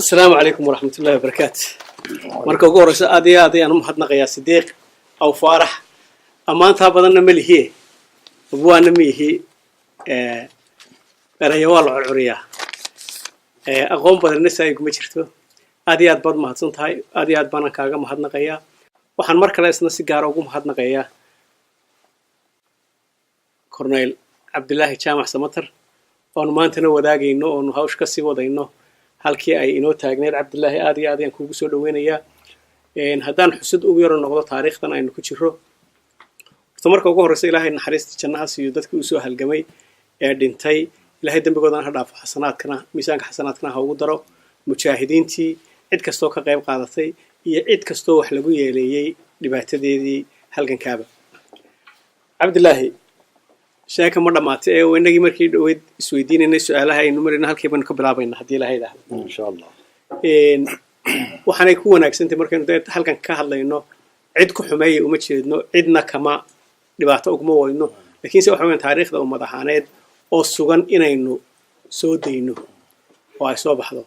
السلام عليكم ورحمة الله وبركاته. مركو قورس آدي أنا محضنا صديق أو فرح أما أنت بدنا مليه أبونا ميه ريوال عرية أقوم بدنا نسايق مشرته آدي بعد ما هتصنت هاي آدي بنا كاجا محضنا قيا وحن مركلا اسمه سيجارة وقوم محضنا قيا كورنيل عبد الله جامع سمتر وما أنتنا وداقي إنه هاوش كسي وضع إنه halkii ay inoo taagneed Cabdullaahi aad iyo aad ayaan kuugu soo dhaweynayaa haddaan xusid ugu yaro noqdo taariikhdan aynu ku jiro marka ugu horeysa Ilaahay naxariista jannaha siiyo dadkii uu soo halgamay ee dhintay Ilaahay dambigoodana ha dhaafo xasanaadkana miisaanka xasanaadkana ha ugu daro mujaahidiintii cid kastoo ka qayb qaadatay iyo cid kastoo wax lagu yeeleeyay dhibaatadeedii halgankaaba Cabdullaahi sheeka ma dhamaatay ee weynagii markii dhaweyd isweydiinayna su'aalaha aynu marina halkii baan ka bilaabayna hadii Ilaahay yiraahdo insha Allah waxaanay ku wanaagsantahay markaynu halkan ka hadlayno cid ku xumeeyay uma jeedno cidna kama dhibaato uguma wayno laakiin waxa weyn taariikhda ummad ahaaneed oo sugan inaynu soo deyno oo ay soo baxdo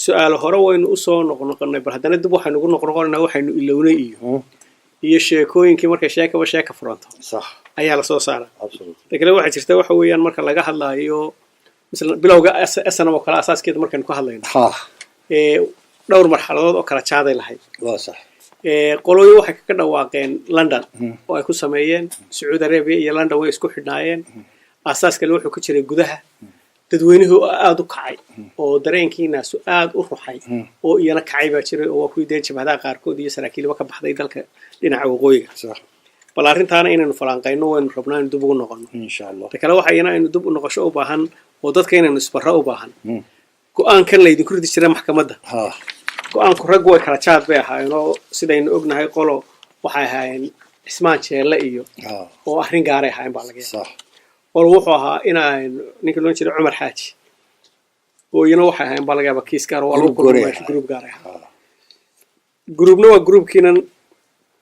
su'aalo hore waynu u soo noqnoqonay bal haddana dib waxaynu ugu noqnoqonayna waxaynu ilownay iyo sheekooyinkii markay sheeka furanto sax ayaa la soo saaray laakiin waxa jirta waxa weeyaan marka laga hadlaayo مثلا bilowga SNM oo kala asaaskeeda markaan ku hadlayno dhowr marxaladood oo kala jaaday lahayd waa sax qolooyin waxay ka dhawaaqeen London oo ay ku sameeyeen Saudi Arabia iyo London way isku xidhnaayeen asaaska wuxuu ku jiray gudaha dadweynuhu aad u kacay oo dareenkiina aad u ruxay oo iyana kacay baa jiray oo ku ideen jabhadaha qaarkood iyo saraakiilba ka baxday dalka dhinaca waqooyiga sax bal arrintaana inaynu falanqayno waynu rabnaa in dib ugu noqono insha Allah takala waxa inaynu dib u noqosho u baahan oo dadka inaynu isbarra u baahan go'aankan la idinku ridi jiray maxkamadda go'aanku rag way kala jaad bay ahaayeen sidaynu ognahay qolo waxay ahaayeen Ismaan Jeelle iyo oo arrin gaar ah ahayn baa laga yaabaa qolo wuxuu ahaa inaan ninka loo jeedo Umar Xaaji oo iyana waxay ahaayeen baa laga yaabaa kiis gaar oo lagu qoray group gaar ah groupna waa groupkiinan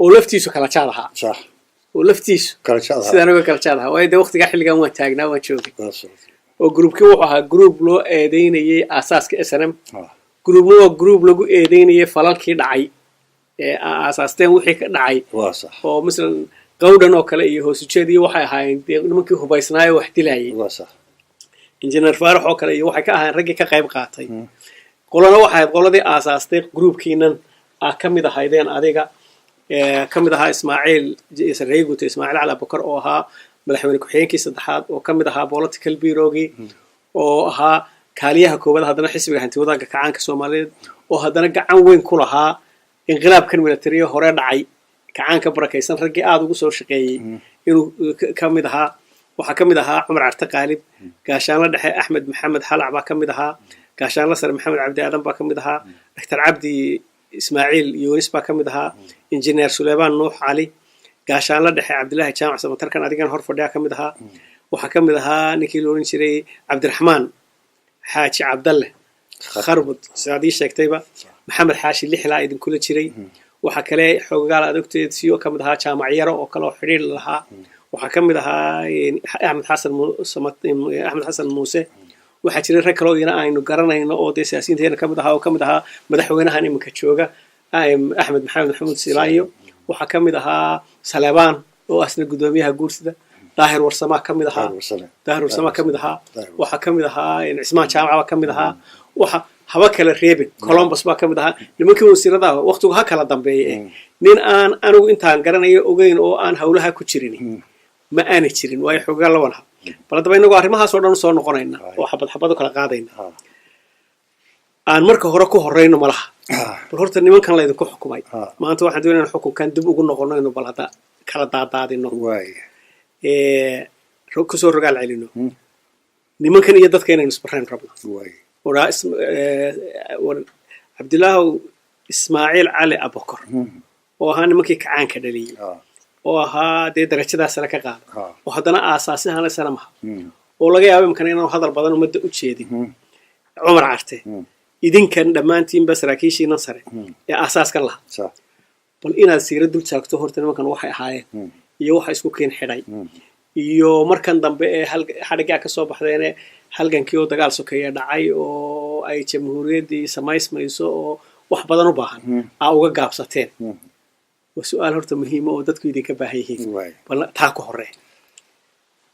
oo laftiisu kala jaad ahaa sax ولفتيش sidaan uga kala jaadaha way waqtiga xilligan waan taagnaa waan joogay oo groupkii wuxuu ahaa group loo eedeynayay asaaska SNM groupna waa group lagu eedeynayay falalkii dhacay ee asaasteen wixii ka dhacay oo midan qowdan oo kale iyo hoosujeedii waxay ahaayeen nimankii hubaysnaayo wax dilayay injineer Faarax oo kale iyo waxay ka ahaayeen raggii ka qayb qaatay qolana waxay qoladii asaastay groupkiinan kamid ahaydeen adiga kamid ahaa Ismaaciil Sarreeguto Ismaaciil Cali Abubakar oo ahaa madaxweyne ku-xigeenkii saddexaad oo kamid ahaa political bureau-gii oo ahaa kaaliyaha koowaad haddana xisbiga hanti-wadaagga kacaanka Soomaaliyeed oo haddana gacan weyn ku lahaa inqilaabkan militariga hore dhacay kacaanka barakaysan raggii aad ugu soo shaqeeyay inuu kamid ahaa waxaa kamid ahaa Cumar Carte Qaalib gaashaanle dhexe Axmed Maxamed Xalac baa kamid ahaa gaashaanle sare Maxamed Cabdi Aadan baa kamid ahaa Dr. Cabdi Ismaaciil Yunis baa kamid ahaa injineer Suleymaan Nuux Cali gaashaanle dhexe Cabdullaahi Jaamac Samatarkan adigan hor fadhiya kamid ahaa waxa kamid ahaa ninkii loo oran jiray Cabdiraxmaan Xaaji Cabdalle Kharbud saadii sheegtayba Maxamed Xaashi Lixlaa idin kula jiray waxa kale xoogaal adagteed siyo kamid ahaa jaamac yaro oo kale xiriir lahaa waxa kamid ahaa Axmed Xasan Muuse waxa jiray rag kale oo ina aynu garanayno oo siyaasiyiinteena kamid ahaa madaxweynaha iminka jooga Axmed Maxamed Silaayo waxa kamid ahaa Saleebaan oo asna gudoomiyaha guursida Daahir Warsama kamid ahaa waxa kamid ahaa Ismaan Jaamac kamid ahaa waxa haba kala reebin Columbus baa kamid ahaa nimankii wasiirada waqtigu ha kala dambeeyay nin aan anigu intaan garanayo ogeyn oo aan hawlaha ku jirin ma aana jirin way xogaa la wanaha bal hadaba inagu arrimahaas oo dhan soo noqonayna oo xabad kala qaadayna aan marka hore ku horeyno malaha bal horta nimankan la idinku xukumay maanta waxaan doonaynaa xukunkan dib ugu noqonayno bal hada kala daadaadino ku soo rogaal celino nimankan iyo dadka inaynu isbarrayn rabno wara Cabdullaahi Ismaaciil Cali Abubakar oo ahaa nimankii kacaanka dhaliyay oo ahaa darajadaas sare ka qaad oo haddana aasaasihan SNM oo laga yaabo imkan inuu hadal badan umada u jeedin Cumar Carte idinkan dhamaantiin basaraakiishiina sare ee aasaaska lahaa bal inaad siirad dul taagto horta nimankan waxay ahaayeen iyo waxa isku keen xidhay iyo markan dambe ee xadhiga ka soo baxdeen halgankii oo dagaal sokeeya dhacay oo ay jamhuuriyaddii samaysmayso oo wax badan u baahan aa uga gaabsateen waa su-aal horta muhiima oo dadku idinka baahan yihiin bal taa ka horee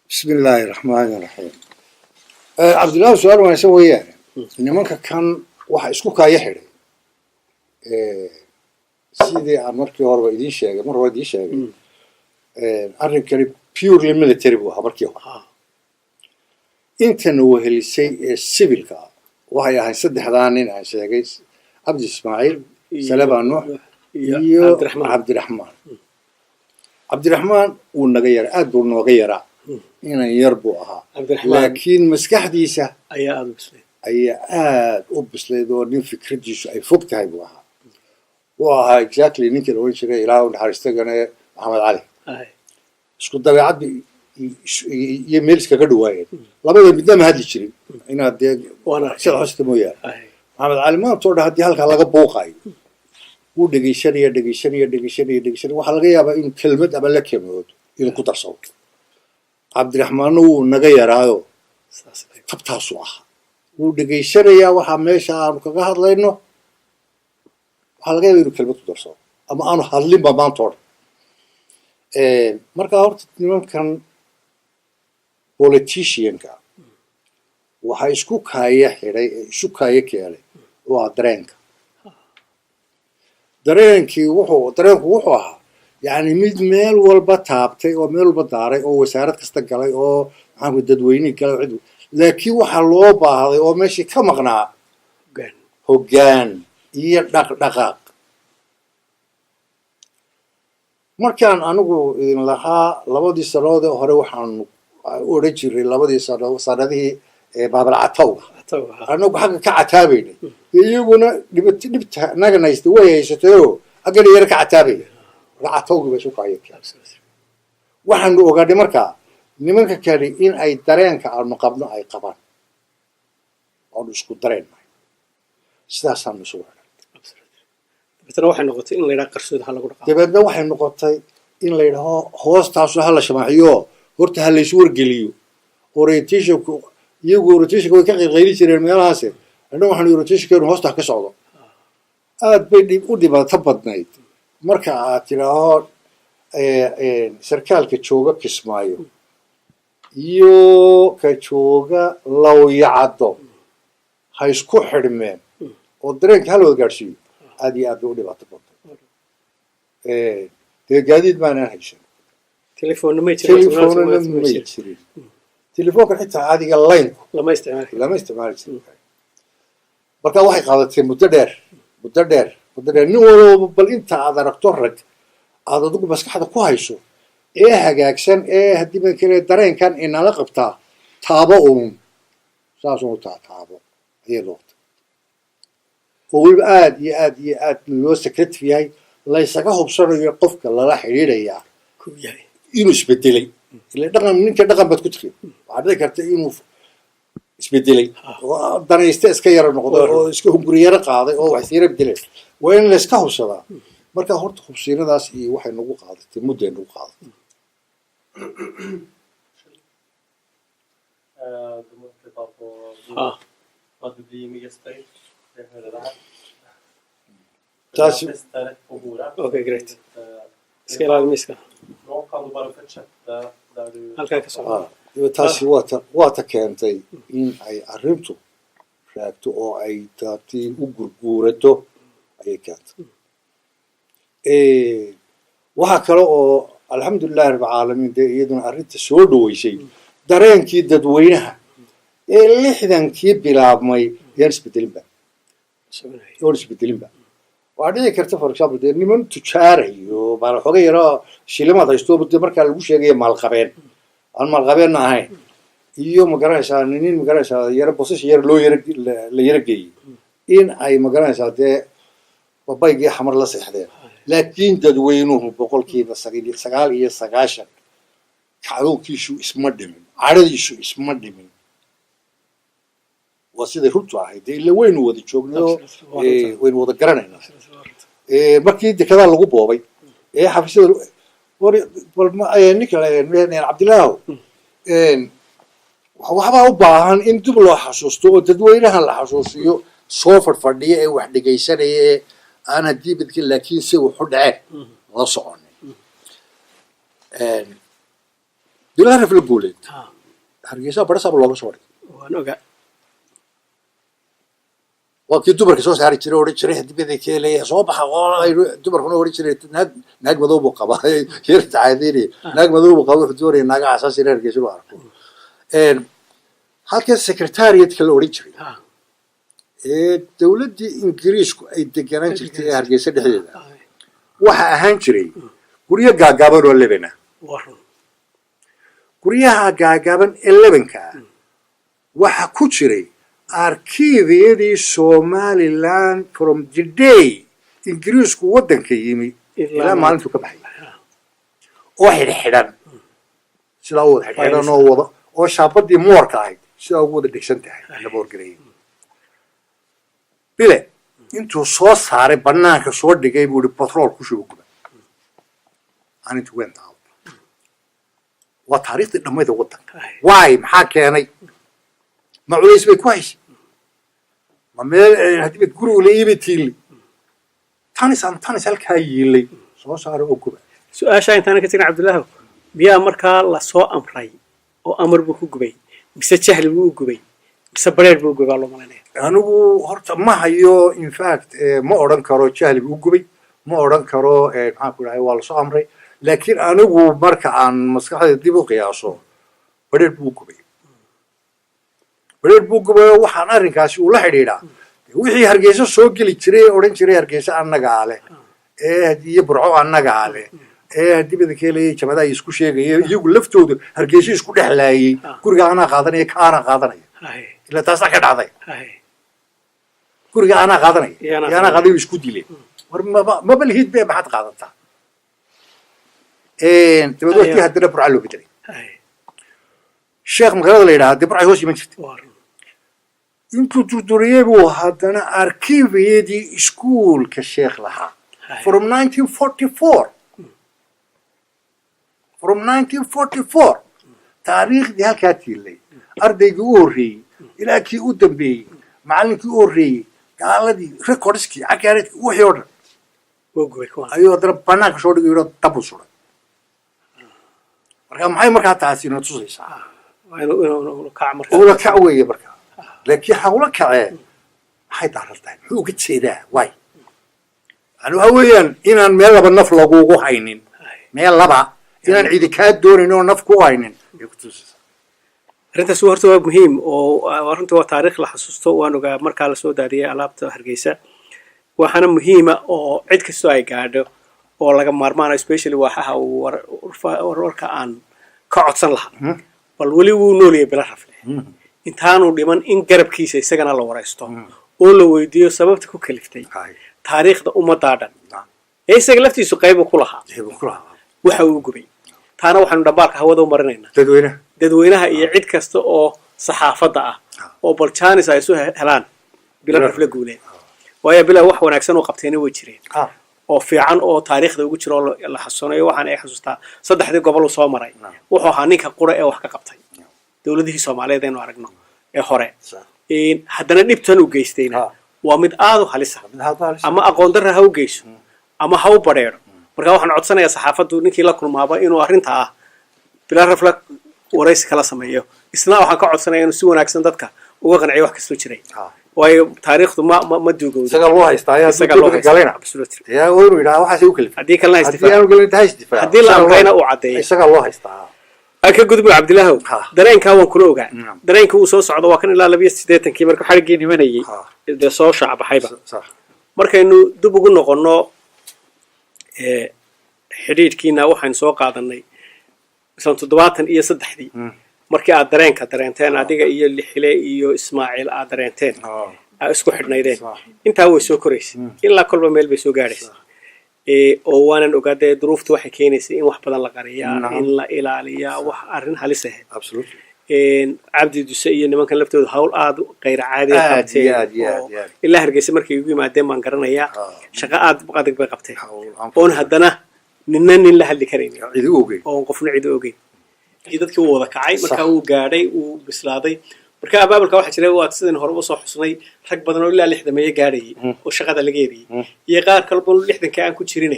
bismi illaahi raxmaani raxiim cabdullaahi su-aal wanaagsan weeyaane nimanka kan waxa isku kaaya xidhay sidii aan markii horeba idiin sheegay mar hore idiin sheegay arrinkani purely military buu ahaa markii hore intana wehelisay ee civilka ah waxay ahayd saddexdaa nin aan sheegay cabdi ismaaciil salebaa nuux iyo cabdiraxmaan cabdiraxmaan wuu naga yaraa aad buu nooga yaraa inan yar buu ahaa laakiin maskaxdiisa ayaa aad u bislayd oo nin fikradiisu ay fog tahay buu ahaa wuu ahaa exactly ninkii la oran jiray ilaaha u naxariistagane maxamed cali isku dabeecadda iyo meel iskaga dhawaayeen labada midna ma hadli jirin inaad dee sida hosta mooyaane maxamed cali maantoo dhan haddii halkaa laga buuqaayo wuu dhegeysanaya waxaa laga yaabaa inuu kelmad ama la kelmadoodo inuu ku darsado cabdiraxmaanna wuu naga yaraayo tabtaasuu ahaa wuu dhegeysanayaa waxaa meesha aanu kaga hadlayno waxaa laga yaabaa inuu kelmad ku darsado ama aanu hadlinba maantoo dhan markaa horta nimankan politicianka waxaa isku kaaya xidhay ee isu kaaya keenay waa dareenka dareenku wuxuu ahaa yani mid meel walba taabtay oo meel walba daaray oo wasaarad kasta galay oo maxaanku dadweynihii galay oo cid laakiin waxaa loo baahday oo meeshii ka maqnaa hoggaan iyo dhaqdhaqaaq markaan anigu idin lahaa labadii sanood ee hore waxaan u odhan jiray labadii sanadihii baabalcatawga anagu xagga ka cataabaynay iyaguna dhibta nagan haysta way haysatayoo haggana yara ka cataabaya marka catawgii bay isu kaaya waxaanu ogaanay markaa nimanka kale in ay dareenka aanu qabno ay qabaan oonu isku dareennahay sidaasaanu isu wadhan dabeedna waxay noqotay in la yidhaho hoostaasu ha la shamaaxiyo horta ha laysu wargeliyo orientationku iyagu orientationka way ka qaylqayli jireen meelahaase anna waxaanu orientationkeenu hoostaa ka socdo aad bay u dhibaato badnayd marka aad tidhaaho sarkaalka jooga kismaayo iyo ka jooga lawyacaddo ha isku xidhmeen oo dareenka ha la wada gaadhsiiyo aad iyo aad bay u dhibaato badnay dee gaadiid maanaan haysan telefoonna may jirin telefoonka xitaa adiga laynku lama isticmaali jirin marka waxay qaadatay muddo dheer nin walba bal inta aad aragto rag aad adigu maskaxda ku hayso ee hagaagsan ee haddii baan kale dareenkan inala qabtaa taabo uun saasuu taabo ayay noqotay oo weliba aad iyo aad loo secretive yahay laysaga hubsanayo qofka lala xidhiidhayaa inuu isbedelay ila ninka dhaqan baad ku tirin waxaa dhici karta inuu isbedelay oo danayste iska yara noqday oo iska hunguri yaro qaaday oo wax yara bedeleen waa in layska hubsadaa marka horta hubsiinadaas iyo waxay nagu qaadatay mudday nagu qaadatay Okay, great. Ska jag laga miska? taasi waa ta keentay in ay arrintu raagto oo ay taabtii u gurguurato ayay keentay waxaa kale oo alxamdulillahi rabbilcaalamiin dee iyaduna arrinta soo dhaweysay dareenkii dadweynaha ee 60kii bilaabmay yaan isbedelinba waxaa dhici karta for example dee niman tujaarayo baan xooga yaro shilimaad haysto dee markaa lagu sheegaya maalqabeen aan maalqabeenna ahayn iyo magaranaysaa nin magaranaysaa yaro bosasha yar la yaro geeyey in ay magaranaysaa dee babaygii xamar la seexdeen laakiin dadweynuhu boqolkiiba 99 kacdoonkiisu isma dhimin cadhadiisu isma dhimin waa siday runtu ahayd dee ila waynu wada joognayo waynu wada garanaynaa markii dekedaa lagu boobay ee xafiisyada ninka cabdilaahow waxbaa u baahan in dib loo xasuusto oo dadweynahan la xasuusiyo soo fadhiya ee wax dhegaysanaya ee aan haddii badkin laakiin si wuxu dhaceen la soconin bilaa raf la guuleed hargeysa barasaaba looga soo dhigay waa kii dumarka soo saari jiray odhan jiray hadibada keelaya soo baxa dumarkuna odhan jiray naag madow buu qabaa yar tacaadiinaya naag madow buu qabaa wuxuu doonaya naaga casaas in hargeysa loo arko halkan secretariatka la odhan jiray ee dowladdii ingiriisku ay deganaan jirtay ee hargeysa dhexdeeda waxa ahaan jiray guryo gaagaaban oo lebena guryaha gaagaaban ee lebanka waxa ku jiray arkiibyadii somaliland from the day ingiriisku waddanka yimi ilaa maalintuu ka baxay oo xidhxidhan sidaa u wada xidhxidhan oo wada oo shaabadii moorka ahayd sidaa ugu wada dhegsan tahay laba horgareeyay bile intuu soo saaray banaanka soo dhigay buu ihi batrool ku shuba guba and it went out waa taariikhdii dhammayda waddanka waay maxaa keenay ma culays bay ku haysay ma meel haddii gurigu la iibi tiili tanis halkaa yiilay soo saaray oo guba su-aashaa intaana ka tegin cabdillaahow miyaa markaa lasoo amray oo amar buu ku gubay mise jahli buu u gubay mise bareer buu u gubay baa loo malanaya anigu horta ma hayo infact ma odhan karo jahli buu u gubay ma odhan karo maxaan ku dhahay waa lasoo amray laakiin anigu marka aan maskaxdayda dib u qiyaaso bareer buu u gubay bareer buu gubayo waxaan arrinkaasi ula xidhiidhaa wixii hargeysa soo geli jiray ee odhan jiray hargeysa annagaa leh iyo burco annagaa leh haddii badankeelayay jamadaha isku sheegaya iyagu laftooda hargeysa isku dhexlaayay guriga anaa qaadanaya ka anaa qaadanaya ilaa taasaa ka dhacday guriga anaa qaadanaya iyo anaa qaadayo isku dileen war maba lihid be maxaad qaadataa dabeed warkii haddana burca loo bedelay sheekh magaalada la yidhaha dee burcay hoos iman jirtay intuu durduriyey buu haddana arkiibyadii iskuulka sheekh lahaa from 1944 taariikhdii halkaa tiilay ardaygii u horreeyey ilaa kii u dambeeyey macallinkii u horreeyey gaaladii recordskii cagaareedkii wixii oo dhan ayuu haddana banaanka soo dhigay yidho dabu suray marka maxay markaa taasi ina tusaysaa ula kac weeye markaa laakiin hawla kacee maxay daaran tahay muxuu uga jeedaa waay yani waxa weeyaan inaan meel laba naf lagugu haynin meel laba inaan cidi kaa doonayn oo naf ku haynin ay ku tusaysaa arrintaas horta waa muhiim oo runtii waa taariikh la xasuusto waan ogaa markaa lasoo daadiyay alaabta hargeysa waxaana muhiima oo cid kastoo ay gaadho oo laga maarmaana especially waaxaha warwarka aan ka codsan lahaa bal weli wuu nooliyay bila rafle intaanu dhiman in garabkiisa isagana la waraysto oo la weydiiyo sababta ku kaliftay taariikhda ummaddaa dhan ee isaga laftiisu qaybu ku lahaa waxa uu gubay taana waxaanu dhambaalka hawada u marinaynaa dadweynaha iyo cid kasta oo saxaafadda ah oo bal jaanis ay isu helaan bila rafle guuleen waayo bila wax wanaagsan oo qabteena way jireen oo fiican oo taariikhda ugu jiro la xasuunayo waxaan ay xasuustaa saddexdii gobol uu soo maray wuxuu ahaa ninka qura ee wax ka qabtay dowladihii Soomaaliyeed aynu aragno ee hore haddana dhibtan u geystayna waa mid aad u halis ah ama aqoon darro ha u geyso ama ha u badheero marka waxaan codsanayaa saxaafaddu ninkii la kulmaaba inuu arrinta ah bila rafle waraysi kala sameeyo isna waxaan ka codsanayaa inuu si wanaagsan dadka uga qanciyo wax kastoo jiray waayo taariikhdu ma duugowdo isaga loo haystaa yaa waynu yidhaha waxaasay u kalifay haddii kalena haystifaa haddii la amrayna uu caddeeyo isaga loo haystaa aan ka gudbo cabdillaahow dareenkaa waan kula ogaa dareenka uu soo socdo waa kan ilaa 82 marka xariggii nimanayay dee soo shacbaxayba markaynu dib ugu noqonno xidhiidhkiina waxaynu soo qaadanay isla 73 markii aad dareenka dareenteen adiga iyo lixile iyo ismaaciil aad dareenteen aad isku xidhnaydeen intaa way soo koraysay ilaa kolba meel bay soo gaadhaysay oo waanan ogaadee duruuftu waxay keenaysay in wax badan la qariyaa in la ilaaliyaa wax arrin halis ah cabdi duse iyo nimankan laftooda hawl aad qayr caadi ah qabteen ilaa hargeysa markay ugu yimaadeen baan garanayaa shaqo aad adag bay qabteen oon haddana nin la hadli karayn oo qofna cid ogeyn iyo dadkii uu wada kacay markaa uu gaadhay uu bislaaday marka abaabulka waxa jiray waa sidaan hore u soo xusnay rag badan oo ilaa 60 meeyo gaadhay oo shaqada laga eriyay iyo qaar kale oo 60 ka aan ku jirin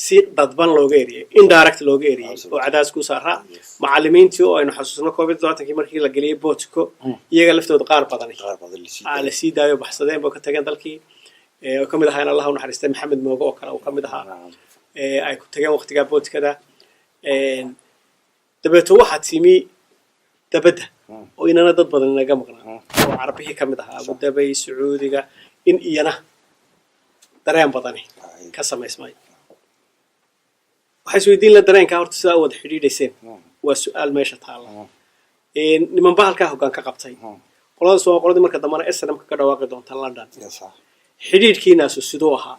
si dadban looga eriyay indirect looga eriyay oo cadaas ku saaraa macallimiintii oo aynu xasuusno COVID-19 markii la galiyay bootko iyaga laftooda qaar badan la sii daayo baxsadeen oo ka tageen dalkii oo kamid ahaa Allah u naxariistay Maxamed Moogo oo kale oo kamid ahaa ay ku tageen waqtiga bootkada dabeeto waxa timi dabada oo inana dad badan naga maqnaa oo Carabiga kamid ahaa Abu Dhabi Sacuudiga in iyana dareen badani ka sameysmay waxay isweydiin la dareenka horta sida wada xidhiidhayseen waa su'aal meesha taala niman bahalka hoggaan ka qabtay qolada soo qoladii marka dambana SNM ka dhawaaqi doonta London xidhiidhkiinaasu sidoo ahaa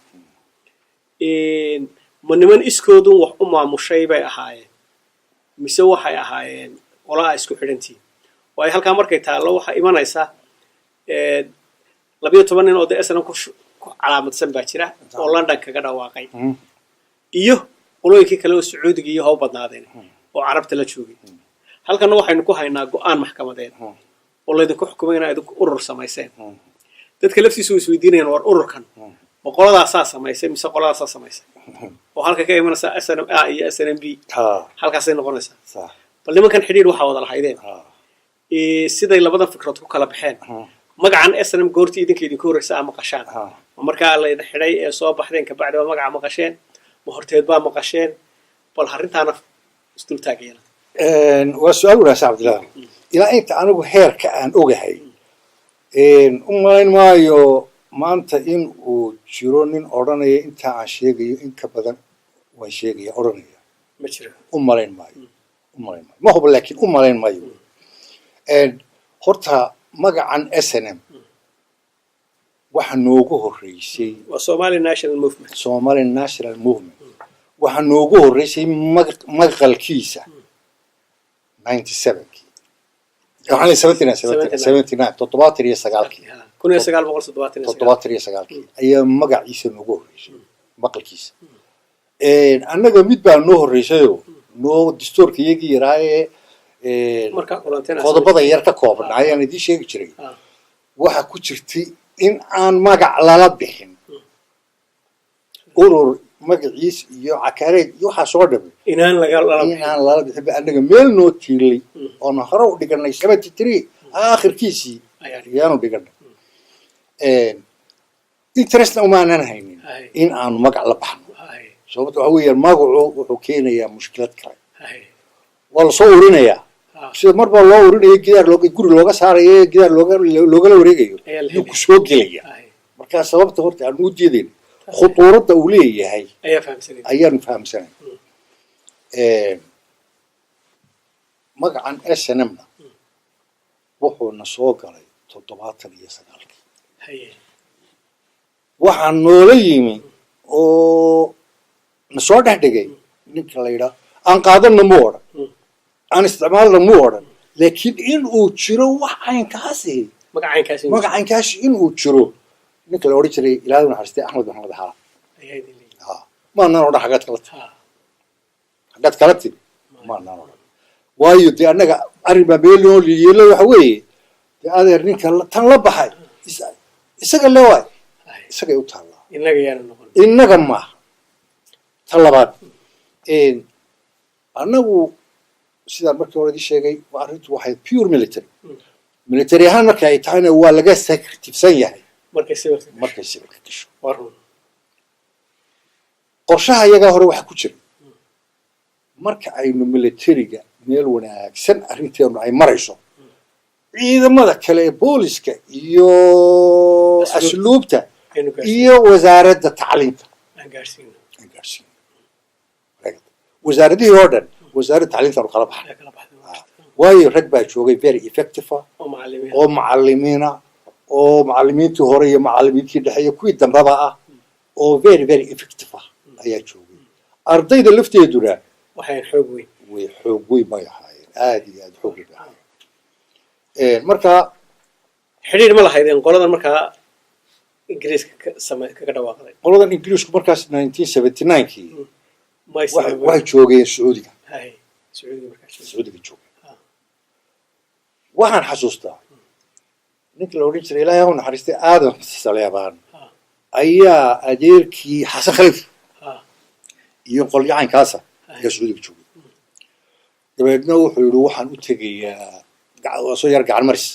ma niman iskoodu wax u maamushay bay ahaayeen mise waxay ahaayeen qolaa isku xidhantii way halka markay taalo waxa imanaysa 12 nin oo SNM ku calaamadsan baa jira oo London kaga dhawaaqay iyo qolooyinkii kale oo Sacuudiga iyo haw badnaadeen oo Carabta la joogay halkan waxaynu ku haynaa go'aan maxkamadeed oo la idinku xukumayna ay urur samayseen dadka laftiisu isweydiinayaan war ururkan boqoladaas samaysay mise qoladaas samaysay oo halka ka imanaysa SNM iyo SNMB halkaas ay noqonaysaa bal nimankan xiriir waxa wada lahaydeen siday labada fikrad ku kala baxeen magacan SNM goortii idinku horeysa ama qashaan marka la xidhay ee soo baxdeen ka bacdi magaca maqasheen ma horteed baa maqasheen bal arintaana istul taagayna waa su'aal wanaagsan Cabdillah ila inta anigu heerka aan ogahay umaleyn maayo maanta in uu jiro nin oranaya inta aan sheegayo in ka badan waan sheegaya oranaya ma jiro umaleyn maayo ma hubo laakiin umaleyn maayo horta magacan SNM waxa noogu horeysay waa Somali National Movement waxa noogu horeysay maqalkiisa 97 يعني 79 تطباطر يا سقالكي كنا سقال بقول تطباطر يا سقالكي أي مقع عيسى نجوه مقل كيس أنا جميد بقى نوه الرئيسيو نوه دستور كي يجي راي هذا بدأ يرتكب يعني دي شيء كتير واحد كتيرتي إن أنا مقع لا لبحين أورور مقعيس يو عكاري يو حصادم إنان لا بحب أنا جميل نوتيلي أنا هروح دكان 73 آخر كيسي يانو دكان إنترسنا وما أنا هينين إن أنا مقع لبحن سوبت هوي المقع وحكينا يا مشكلة كراي والله صورنا يا سيد مرة الله ورنا يجدر لوج يقول لوجا صار يجدر لوجا لوريجيو يكسوق جليا مركز سبب تقولت عن وجدين خطورة دولية هاي أيام فهم سنة مقعن SNMنا وحو نسوق علي تطبعات لي سنالك وحن نوليمي أو نسوق دقيقة نكلايدا أن قادم نمور أن استعمال نمور لكن إن أوتشرو وحين كاسي مقعن كاسي إن أوتشرو نكلا أوريتري إلى هذا حرستي أحمد محمد حلا ما نروح حاجات كلتي ما نروح وايو دي أنا أريبا بيلو اللي يلو حوي دي هذا الرنك تنلب حي إسقى اللي واي إسقى يوتها إنك ما طلبات إن أنا سيدا مركي ولدي شيء وعرفت واحد pure military هانا كايتانا ولا جالس سكرتيف سيء markay sawirka gasho qorshaha iyaga hore waxa ku jira marka aynu militariga meel wanaagsan arinteenu ay marayso ciidamada kale ee booliska iyo asluubta iyo wasaaradda tacliinta wasaaradihii oo dhan wasaaradda tacliinta kala baxay waayo rag baa joogay very effective oo macallimiina oo macallimiintii hore iyo macallimiintii dhexe kuwii dambaba ah oo very very effective ayaa joogay ardayda lafteeduna waxay xoog weyn ma yahaayeen aad iyo aad xoog weyn marka xiriir ma lahaydeen qoladan markaa ingiriiska kaga dhawaaqday qoladan ingiriisku markaas 1979kii waxay joogeen Sacuudiga joogeen waxaan xasuustaa ninka la odhan jiray ilaahay ha u naxariistay aadan saleebaan ayaa adeerkii xasan khaliif iyo qolyacankaasa ayaa sacuudiga joogay dabeedna wuxuu yidhi waxaan u tegayaa soo yar gacan maris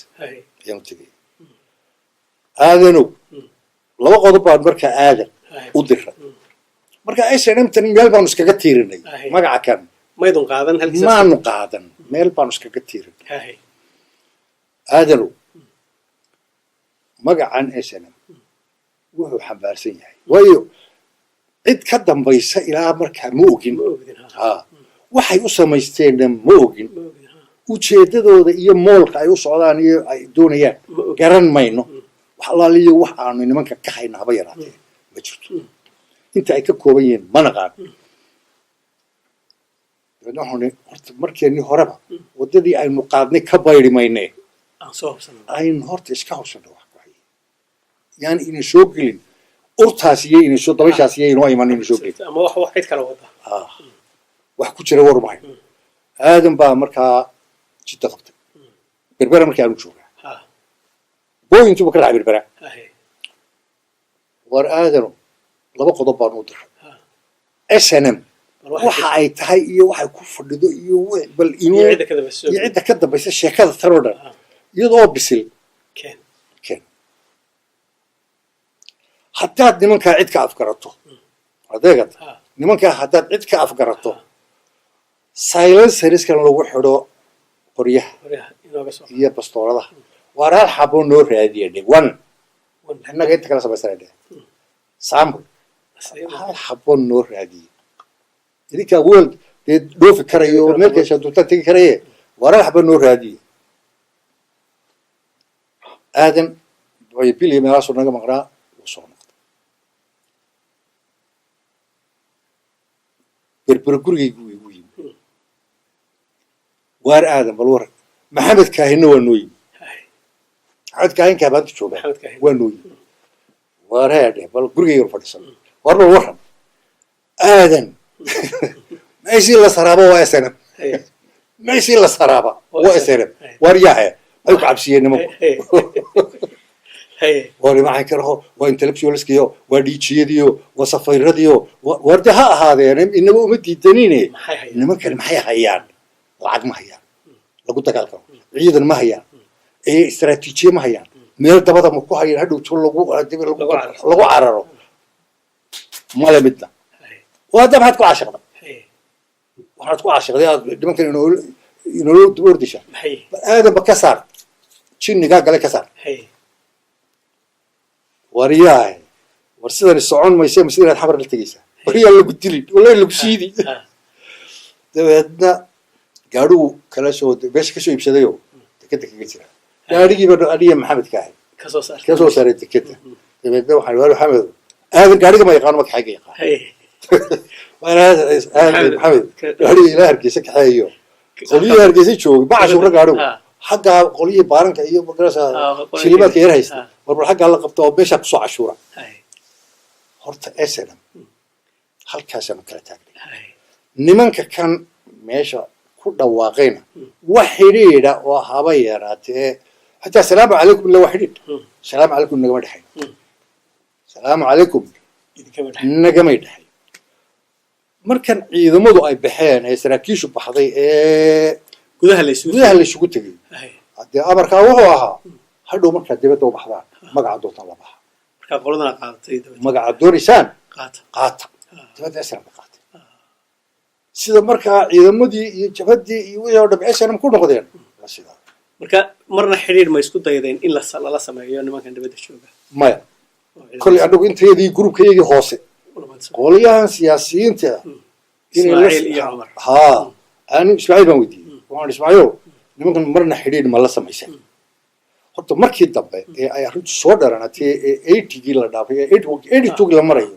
ayaan u tegaya aadanow laba qodob baan markaa aadan u diray marka snmtan meel baanu iskaga tiirinay magaca kan maanu qaadan meel baanu iskaga tiirinay aadanow magacan snm wuxuu xambaarsan yahay waayo cid ka dambaysa ilaa markaa ma ogin waxay u samaysteenna ma ogin ujeedadooda iyo moolka ay u socdaan iyo ay doonayaan garan mayno wax allaaliyo wax aanu nimanka ka hayna haba yaraatee ma jirto inta ay ka kooban yihiin ma naqaan horta markeenii horeba waddadii aynu qaadnay ka bayri maynee aynu horta iska hobsano wax ku haya yani ina soo gelin urtaas iyo ina soo dabashaas iyo inoo iman ina soo gelin ama wax cid kala wada wax ku jira war mahayn aadan baa markaa jidda qabtay berbera markii aanu joogaa booyintuba ka dhacay berbera war aadano laba qodob baanu u diray snm waxa ay tahay iyo waxay ku fadhido iyo bal inuu iyo cidda ka dambaysa sheekada tanoo dhan iyadoo bisil keen haddaad nimankaa cid ka afgarato adeegad nimankaa haddaad cid ka afgarato silenceriskan lagu xidho qoryaha iyo bastooladaha waar hal xabo noo raadiya dhe innaga inta kala samaysana dhe sample hal xabo noo raadiye idinkaa weel dee dhoofi karayo oo meel keesha duntaan tegi karaye waar hal xabo noo raadiye aadan biliya meelaasuu naga maqnaa wuu soo noqday berbera gurigaygu igu yimi waar aadan bal war maxamed kaahinna waa noo yimi maxamed kaahinkaa maanta joogaa waa noo yimi waar haadhe bal gurigayga fadhiisan waar bal waran aadan meeshii la saraaba waa snm meeshii la saraaba waa snm waar yaahe ay ku cabsiyeen nimanku war maxay karaho waa intellectualskiyo waa dhiijiyadiyo waa safayradiyo warde ha ahaadeen inaba uma diidanine nimankan maxay hayaan lacag ma hayaan lagu dagaalkamo ciidan ma hayaan istaraatiijiye ma hayaan meel dabada ma ku hayaan hadhowto lagu cararo male midna hadda maxaad ku caashiqda waxaad ku caashiqday aad nimankan inoola daba ordisha aadanba ka saar jinnigaa gale ka saar waryahay war sidani socon mayse mise inaad xabar la tegaysaa waryaa lagu dilin wallahi lagu siidi dabeedna gaadhigu kala soo meesha kasoo iibsadayo dekeda kaga jira gaadhigiiba aniga maxamed ka ahay kasoo saaray dekeda dabeedna waxaan war maxamed aadan gaadhiga ma yaqaano marka xayga yaqaan aadan maxamed gaadhiga ilaa hargeysa kaxeeyo qoliyihii hargeysa joogay ma cashuura gaadhigu xaggaa qolyihii baaranka iyo magarasa shilimaadka yar haysta warbal xaggaa la qabta oo meeshaa kusoo cashuura horta snm halkaasaanu kala taagnay nimanka kan meesha ku dhawaaqayna wax xidhiidha oo haba yaraatee xataa salaamu calaykum illa waa xidhiidh salaamu calaykum nagama dhexayn salaamu calaykum nagamay dhexayn markan ciidamadu ay baxeen ee saraakiishu baxday ee gudaha laysugu tegay haddee amarkaa wuxuu ahaa hadhow markaad dibadda u baxdaan magaca doontaan la baxa magaca doonaysaan qaata dibadda snm qaata sida markaa ciidamadii iyo jabhaddii iyo wixii oo dham snm ku noqdeen waa sidaa marka marna xidhiir ma isku daydeen in lala sameeyo nimankan dibadda jooga maya kolley anagu intayadii grupkayagii hoose qolyahan siyaasiyiinta ani ismaaciil baan weydiiyey waxaan ismaaciil nimankan marna xidhiidh ma la samaysan horta markii dambe ee ay arrintu soo dharanaatay ee 80gii la dhaafay ee 82gii la marayo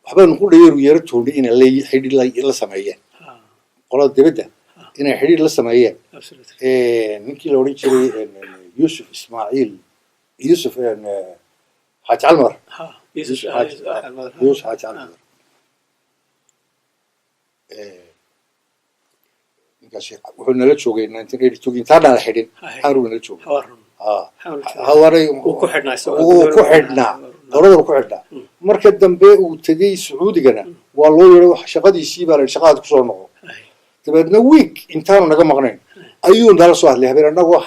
waxbaan ku dhayeeru yeero toondhay inay xidhiidh la sameeyeen qolada dibadda inay xidhiidh la sameeyeen ninkii la odhan jiray yuusuf xaaji calmar yuusuf xaaji calmar ninkaasi wuxuu nala joogay 1982 intaana la xidhin xaruu nala joogay hawaray uu ku xidhnaa dowladda ku xidhnaa marka dambe uu tegay sacuudigana waa loo yeeray shaqadiisii baa la shaqada ku soo noqo dabeedna week intaanu naga maqnayn ayuu nala soo hadlay habeen annagoo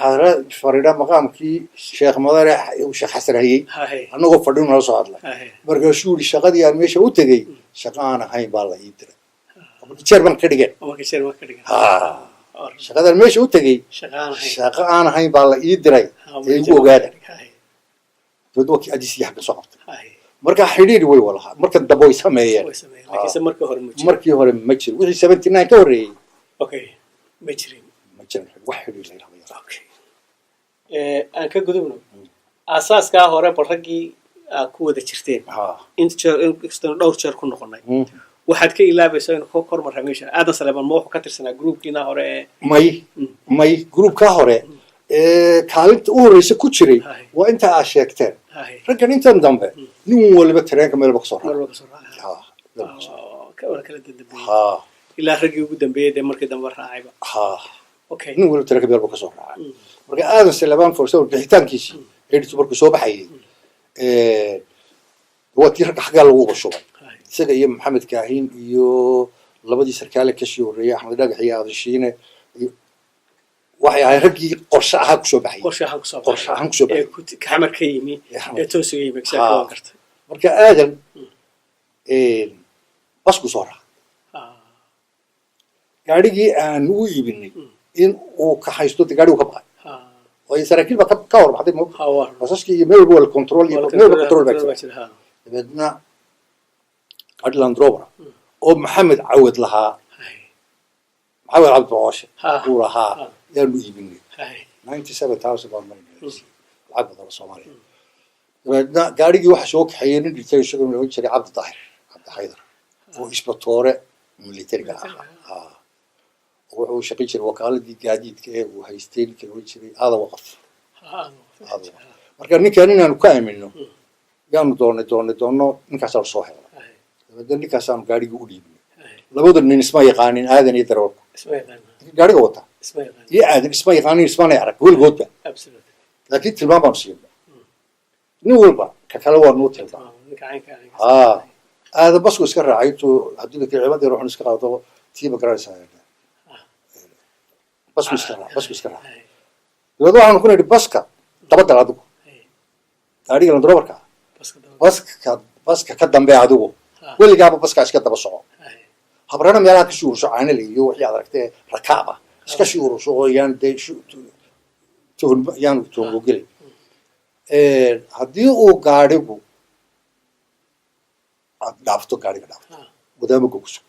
fariidha maqaamkii sheekh madare sheekh xasan hayey annagoo fadhin nala soo hadlay markaasuu yidhi shaqadii aan meesha u tegey shaqo aan ahayn baa la ii diray jeer baan ka dhigeen shaqadaan meesha u tegey shaqo aan ahayn baa la ii diray ee igu ogaada dabeed waa kii adiis yaxban soo qabtay marka xidhiidhi way walahaa markan dambe way sameeyeen markii hore ma jirin wixii 79 ka horreeyey ma jirin wax xidhiidh la yidhahdo aan ka gudubno asaaskaa hore bal raggii aad ku wada jirteen inkastoo dhowr jeer ku noqonay waxaad ka ilaabaysaa inuu ka kormarra meesha aadan saleeman ma wuxuu ka tirsanaa gruubkiina hore may gruubkaa hore kaalinta u horreysa ku jiray waa intaa aad sheegteen raggan intan dambe nin waliba tareenka meelba kasoo raacay ilaa raggii ugu dambeeyey dee markii dambe raacayba nin waliba tareenka meelba kasoo raacay marka aadan saleeman for example bixitaankiisii xidhitu markuu soo baxayay waa tii ragga xaggaa lagu uga shubay isaga iyo maxamed kaahin iyo labadii sarkaale kasii horreeyay axmed dhagax iyo aadashiine waxay ahayd raggii qorshe ahaan kusoo baxayay qorshe ahaan kusoo baxayay xamar ka yimi ee toosiga yimi waa gartay marka aadan basku soo raacay gaadhigii aan ugu iibinay in uu ka haysto gaadhigu ka baxay oo saraakiil baa ka warbaxday basaskii iyo meel wal control iyo meel control baa jira dabeedna adland rover oo maxamed cawad lahaa maxamed cabdi boqoshe uu lahaa yaanu iibinay 97,000 baan marinay lacag badan Soomaaliya dabeedna gaadhigii waxa soo kaxeeyay nin dhintay isagoo loo jiray cabdi daahir cabdi xaydar oo isbatoore militariga ah wuxuu shaqo jiray wakaaladii gaadiidka ee uu haystay ninka loo jiray aada waqaf marka ninkan inaanu ka aamino yaanu doono ninkaasaan soo helay dabeedna ninkaasaan gaadhigii u dhiibnay labada nin isma yaqaanin aadan iyo darawalku gaadhiga wata iyo aadan isma yaqaanin ismana arag weligoodba laakiin tilmaam baanu siinay nin walba ka kale waa noo tilmaam aadan basku iska raacay intuu haddii ciimadii ruuxun iska qaado tiiba garanaysaa basku iska raacay dabeed waxaanu ku nidhi baska dabadal adigu gaadhiga landrobarka baska ka dambe adigu weligaaba baskaa iska daba soco habrana meelaha ka shuurso caanale iyo wixii aad aragtee rakaaba iska shuurso oo yaan dee yaanu toongo gelin haddii uu gaadhigu aad dhaafto gaadhiga dhaafto wadaamaga ku sug